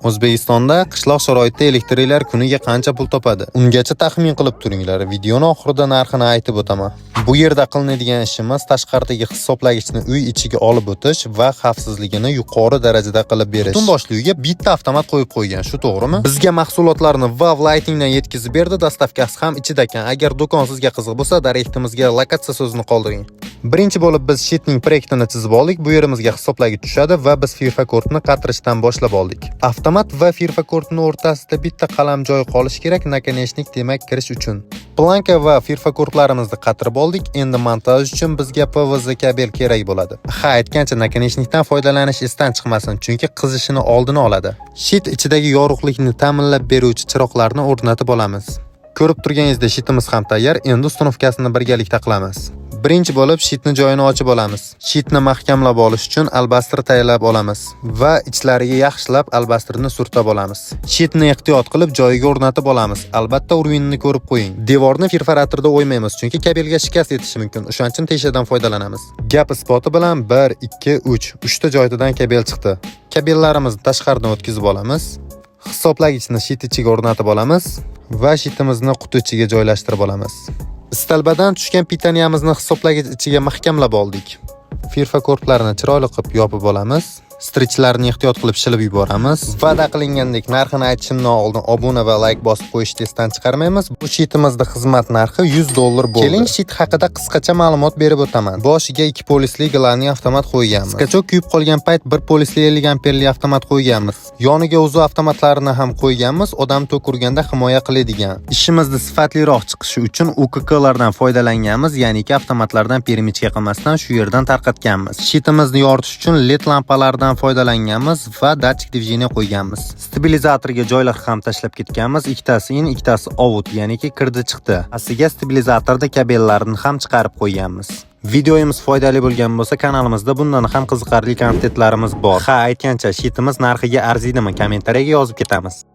O'zbekistonda qishloq sharoitida elektriklar kuniga qancha pul topadi? Ungacha taxmin qilib turinglar. Videoning oxirida narxini aytib o'taman. Bu yerda qilinadigan ishimiz tashqaridagi hisoblagichni uy ichiga olib o'tish va xavfsizligini yuqori darajada qilib berish. Butun boshli uyga bitta avtomat qo'yib qo'ygan, shu to'g'rimi? Bizga mahsulotlarni Vav Lightingdan yetkazib berdi, dastavkasi ham ichida ekan. Agar do'kon sizga qiziq bo'lsa, daraktimizga lokatsiya so'zini qoldiring. Birinchi bo'lib biz shitning proyektini chizib oldik. Bu yerimizga hisoblagich tushadi va biz firfakortni qatirishdan boshlab oldik. Avtomat va firfakortning o'rtasida bitta qalam joy qolishi kerak, nakonechnik demak kirish uchun. Planka va firfakortlarimizni qatirib oldik. Endi montaj uchun bizga PVZ kabel kerak bo'ladi. Aytgancha nakonechnikdan foydalanish esdan chiqmasin, chunki qizishini oldini oladi. Shit ichidagi yorug'likni ta'minlab beruvchi chiroqlarni o'rnatib olamiz. Ko'rib turganingizdek shitimiz ham tayyor. Endi ustunovkasini birgalikda qilamiz. Birinchi bo'lib shitni joyini ochib olamiz. Shitni mahkamlab olish uchun albastr tayyorlab olamiz va ichlariga yaxshilab albastrni surtab olamiz. Shitni ehtiyot qilib joyiga o'rnatib olamiz. Albatta urvinni ko'rib qo'ying. Devorni perforatorda o'ymaymiz, chunki kabelga shikast yetishi mumkin. O'shaning uchun teshadan foydalanamiz. Gap isboti bilan 1, 2, 3 uchta joydan kabel chiqdi. Kabellarimizni tashqaridan o'tkazib olamiz. Hisoblagichni shit ichiga o'rnatib olamiz va shitimizni quti ichiga joylashtirib olamiz. Istalbadan tushgan pitaniyamizni hisoblagich ichiga mahkamlab oldik. Firfakortlarni chiroyli qilib yopib olamiz. Strichlarni ehtiyot qilib shilib yuboramiz. Va'da qilingandek narxini aytishimdan oldin obuna va like bosib qo'yishni esdan chiqarmaymiz. Bu shitimizning xizmat narxi $100 bo'ldi. Keling shit haqida qisqacha ma'lumot berib o'taman. Boshiga 2 polisli glavniy avtomat qo'yganmiz. Skachok kuyib qolgan payt 1 polisli 50 amperli avtomat qo'yganmiz. Yoniga uzuv avtomatlarini ham qo'yganmiz, odam tok urganda himoya qiladigan. Ishimizni sifatliroq chiqishi uchun UKKlardan foydalanganmiz, ya'niki avtomatlardan perimichga qilmasdan shu yerdan tarqatganmiz. Shitimizni yoritish uchun LED lampalardan foydalanganmiz va datchik движения qo'yganmiz. Stabilizatorga joylar ham tashlab ketganmiz. Ikkitasi in, ikkitasi out, ya'niki kirdi chiqdi. Aslida stabilizatorda kabellarni ham chiqarib qo'yganmiz. Videoyimiz foydali bo'lgan bo'lsa, kanalimizda bundan ham qiziqarli kontentlarimiz bor. Aytgancha shitimiz narxiga arziydimi? Kommentariyaga yozib ketamiz.